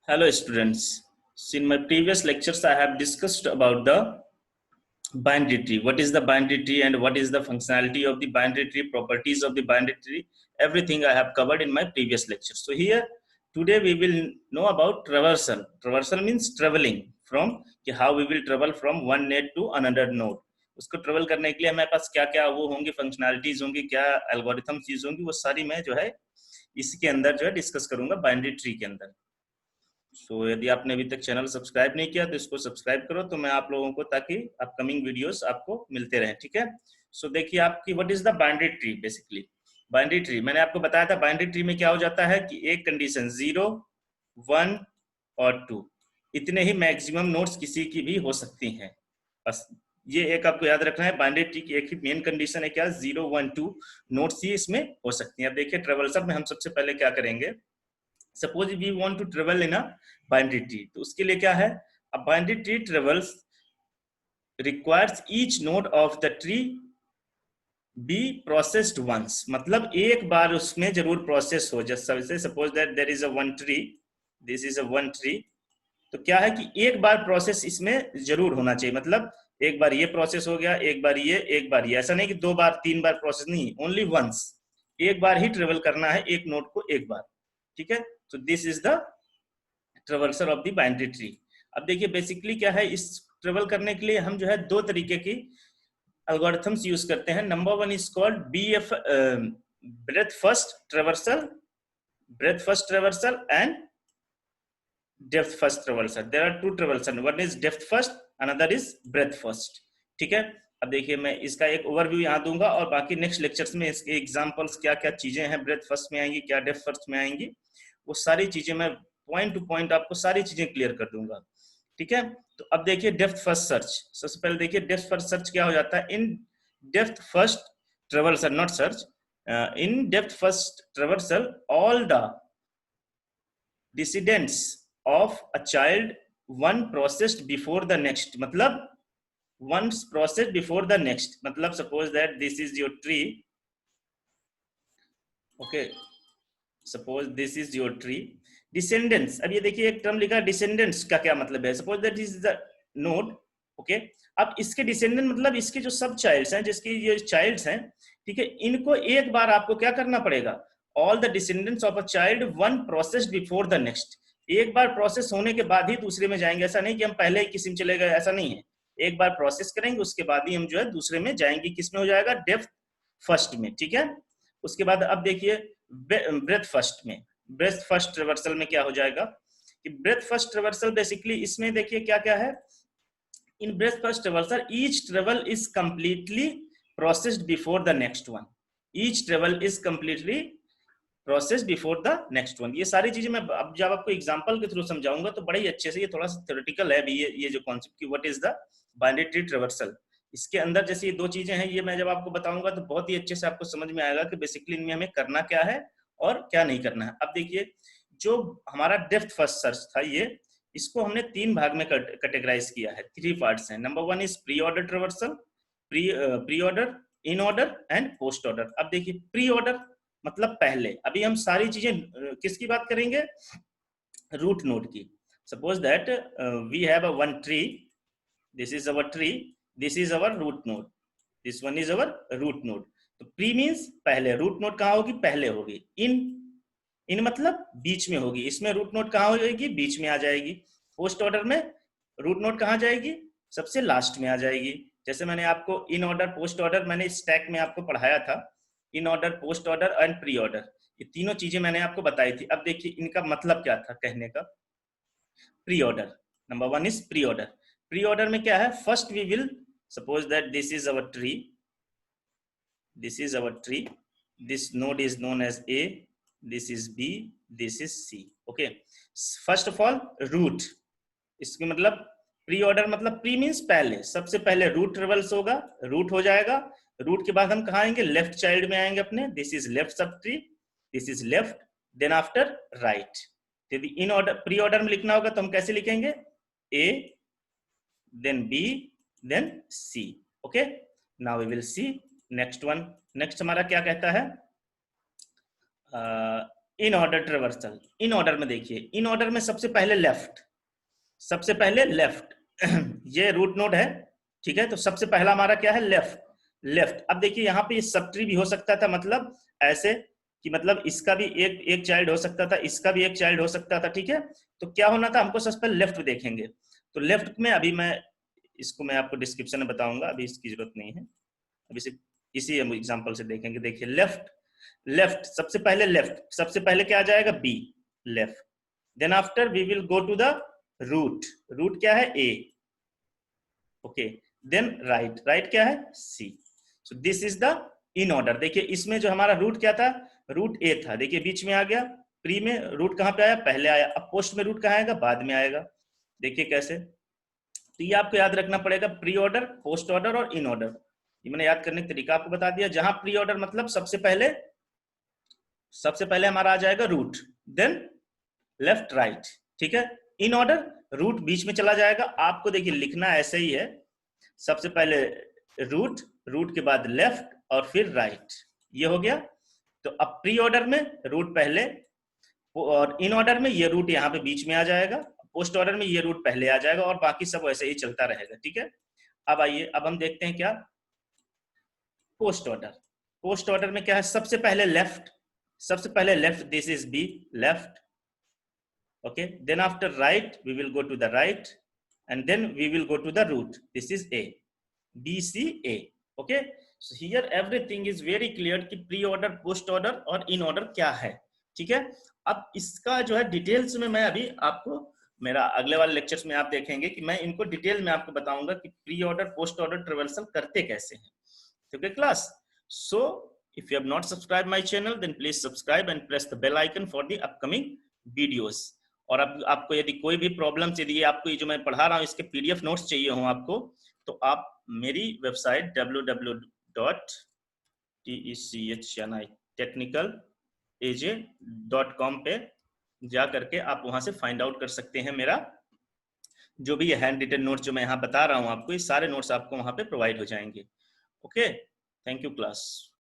Hello students. So in my previous lectures I have discussed about the binary tree. What is the binary tree and what is the functionality of the binary tree, properties of the binary tree, everything I have covered in my previous lectures. So here today we will know about traversal. Traversal means traveling from how we will travel from one node to another node. उसको travel करने के लिए हमारे पास क्या क्या वो होंगे, functionalities होंगी, क्या एल्गोरिथम्स यूज होंगी, वो सारी मैं जो है इसके अंदर जो है डिस्कस करूंगा बाइनरी ट्री के अंदर। यदि आपने अभी तक चैनल सब्सक्राइब नहीं किया तो इसको सब्सक्राइब करो, तो मैं आप लोगों को ताकि अपकमिंग वीडियोस आपको मिलते रहें। ठीक है। देखिए आपकी what is the binary tree. Basically binary tree मैंने आपको बताया था, बाइनरी ट्री में क्या हो जाता है कि एक कंडीशन 0, 1 और 2 इतने ही मैक्सिमम नोड्स किसी की भी हो सकती हैं। बस ये एक आपको याद रखना है, बाइनरी ट्री की एक ही मेन कंडीशन है क्या, 0, 1, 2 नोड्स ही इसमें हो सकती हैं। अब देखिए ट्रेवल्सर में हम सबसे पहले क्या करेंगे, suppose we want to travel in a binary tree, तो उसके लिए क्या है, a binary tree travels requires each node of the tree be processed once, मतलब एक बार उसमें जरूर प्रोसेस हो। जैसे suppose that there is a one tree, this is a one tree, तो क्या है कि एक बार प्रोसेस इसमें जरूर होना चाहिए। मतलब एक बार ये प्रोसेस हो गया, एक बार ये, एक बार ये, ऐसा नहीं कि 2 बार 3 बार प्रोसेस, नहीं, ओनली वंस, एक बार ही ट्रेवल करना है एक नोड को एक बार। ठीक है। तो this is the traversal of the binary tree. अब देखिए बेसिकली क्या है, इस ट्रेवल करने के लिए हम जो है दो तरीके की एल्गोरिथम्स यूज करते हैं। Number one is called BF, breath first traversal, breadth first traversal and depth first traversal. There are two traversal, one is depth first, another is breadth first. ठीक है। अब देखिए मैं इसका एक ओवरव्यू यहाँ दूंगा और बाकी नेक्स्ट लेक्चर्स में इसके एग्जांपल्स क्या क्या चीजें हैं ब्रेथ फर्स्ट में आएंगी, क्या डेप्थ फर्स्ट में आएंगी, वो सारी चीजें मैं पॉइंट टू पॉइंट आपको सारी चीजें क्लियर कर दूंगा। ठीक है। तो अब देखिए डेप्थ फर्स्ट सर्च, सबसे पहले देखिए डेप्थ फर्स्ट सर्च क्या हो जाता है। In depth first traversal, not search, in depth first traversal all the descendants of a child one processed before the next, मतलब once processed before the next, मतलब suppose that this is your tree, okay, suppose this is your tree, descendants, अब ये देखिए एक term लिखा descendants का क्या मतलब है, suppose that this is the node, okay, अब इसके डिसेंडेंट मतलब इसके जो सब चाइल्ड्स हैं, जिसके ये चाइल्ड्स हैं, ठीक है, इनको एक बार आपको क्या करना पड़ेगा, all the descendants of a child one processed before the next, एक बार प्रोसेस होने के बाद ही दूसरे में जाएंगे। ऐसा नहीं कि हम पहले ही किसी में चले गए, ऐसा नहीं है, एक बार प्रोसेस करेंगे उसके बाद ही हम जो है दूसरे में जाएंगे। किसमें हो जाएगा, डेप्थ फर्स्ट में। ठीक है। उसके बाद अब देखिए ब्रेथ फर्स्ट में, ब्रेथ फर्स्ट ट्रेवर्सल में क्या हो जाएगा कि ब्रेथ फर्स्ट ट्रेवर्सल बेसिकली इसमें देखिए क्या क्या है। In breadth first traversal, each travel is completely processed before the next one. Each travel is completely processed before the next one. ये सारी चीजें मैं अब जब आपको एग्जांपल के थ्रू समझाऊंगा तो बड़ा ही अच्छे से, ये थोड़ा सा थ्योरेटिकल है अभी ये जो कॉन्सेप्ट की what is the binary tree traversal, इसके अंदर जैसे ये दो चीजें हैं, ये मैं जब आपको बताऊंगा तो बहुत ही अच्छे से आपको समझ में आएगा कि बेसिकली इनमें हमें करना क्या है और क्या नहीं करना है। अब देखिए जो हमारा डेप्थ फर्स्ट सर्च था, ये इसको हमने तीन भाग में कैटेगराइज किया है, थ्री पार्ट्स हैं। Number one is pre order traversal, pre order, in order and post order. अब देखिए प्री ऑर्डर मतलब पहले, अभी हम सारी चीजें किसकी बात करेंगे, रूट नोड की। Suppose that we have a one tree, this is our tree, this is our root node, this one is our root node. तो प्री मीन्स पहले, रूट नोड कहाँ होगी, पहले होगी। इन मतलब बीच में होगी, इसमें रूट नोड कहाँ हो जाएगी, बीच में आ जाएगी। पोस्ट ऑर्डर में रूट नोड कहाँ जाएगी, सबसे लास्ट में आ जाएगी। जैसे मैंने आपको इन ऑर्डर पोस्ट ऑर्डर मैंने स्टैक में आपको पढ़ाया था, in order post order and pre order, ये तीनों चीजें मैंने आपको बताई थी। अब देखिए इनका मतलब क्या था कहने का। Pre order, number one is pre order. Pre order में क्या है, first we will suppose that this is our tree, this is our tree, this node is known as A, this is B, this is C, okay. first of all root, इसके मतलब pre order मतलब pre means पहले, सबसे पहले root travels होगा, root हो जाएगा। Root के बाद हम कहाँ आएंगे, लेफ्ट चाइल्ड में आएंगे अपने, this is left subtree, this is left, then after right. यदि इन ऑर्डर प्री ऑर्डर में लिखना होगा तो हम कैसे लिखेंगे, A, then B, then C, okay. now we will see next one. Next हमारा क्या कहता है, in order traversal. In order में देखिए, इन ऑर्डर में सबसे पहले लेफ्ट, सबसे पहले लेफ्ट ये रूट नोड है, ठीक है, तो सबसे पहला हमारा क्या है, लेफ्ट। लेफ्ट, अब देखिए यहाँ पे सब ट्री भी हो सकता था, मतलब ऐसे कि मतलब इसका भी एक चाइल्ड हो सकता था, इसका भी एक चाइल्ड हो सकता था, ठीक है। तो क्या होना था, हमको सबसे पहले लेफ्ट देखेंगे। तो लेफ्ट में अभी मैं इसको मैं आपको डिस्क्रिप्शन में बताऊंगा, अभी इसकी जरूरत नहीं है, अभी सिर्फ इसी एग्जांपल से देखेंगे। देखिए लेफ्ट, लेफ्ट सबसे पहले लेफ्ट, सबसे पहले क्या आ जाएगा, B, left. Then after we will go to the root, root क्या है, A, okay. Then right, right क्या है, C. So this is the in order. देखिए इसमें जो हमारा रूट क्या था, रूट ए था, देखिए बीच में आ गया, प्री में रूट कहां पे आया, पहले आया। अब पोस्ट में रूट कहां आएगा, बाद में आएगा। देखिए कैसे, तो ये आपको याद रखना पड़ेगा, प्री ऑर्डर, पोस्ट ऑर्डर और इन ऑर्डर। ये मैंने याद करने का तरीका आपको बता दिया। जहां प्री ऑर्डर मतलब सबसे पहले हमारा आ जाएगा रूट, देन लेफ्ट राइट, ठीक है। इन ऑर्डर रूट बीच में चला जाएगा। आपको देखिए लिखना ऐसे ही है, सबसे पहले रूट, रूट के बाद लेफ्ट और फिर राइट, ये हो गया। तो अब प्री ऑर्डर में रूट पहले, और इन ऑर्डर में ये रूट यहाँ पे बीच में आ जाएगा, पोस्ट ऑर्डर में ये रूट पहले आ जाएगा, और बाकी सब वैसे ही चलता रहेगा, ठीक है। अब आइए, अब हम देखते हैं क्या, पोस्ट ऑर्डर। पोस्ट ऑर्डर में क्या है, सबसे पहले लेफ्ट, सबसे पहले left, this is B, left, okay, then after right we will go to the right, and then we will go to the root, this is a, b, c, a, okay. So here everything is very clear कि pre order, post order और in order क्या है, ठीक है। अब इसका जो है डिटेल्स में मैं अभी आपको, मेरा अगले वाले लेक्चर्स में आप देखेंगे कि मैं इनको डिटेल में आपको बताऊंगा कि pre order, post order traversal करते कैसे हैं, ठीक है class. So if you have not subscribed my channel then please subscribe and press the bell icon for the upcoming videos। और अब आपको यदि कोई भी प्रॉब्लम, यदि आपको ये जो मैं पढ़ा रहा हूँ इसके पीडीएफ नोट्स चाहिए हो आपको, तो आप मेरी वेबसाइट www.technicalaj.com पे जा करके आप वहां से फाइंड आउट कर सकते हैं। मेरा जो भी हैंड रिटन नोट्स जो मैं यहाँ बता रहा हूँ आपको, ये सारे नोट्स आपको वहां पे प्रोवाइड हो जाएंगे। Okay, thank you class.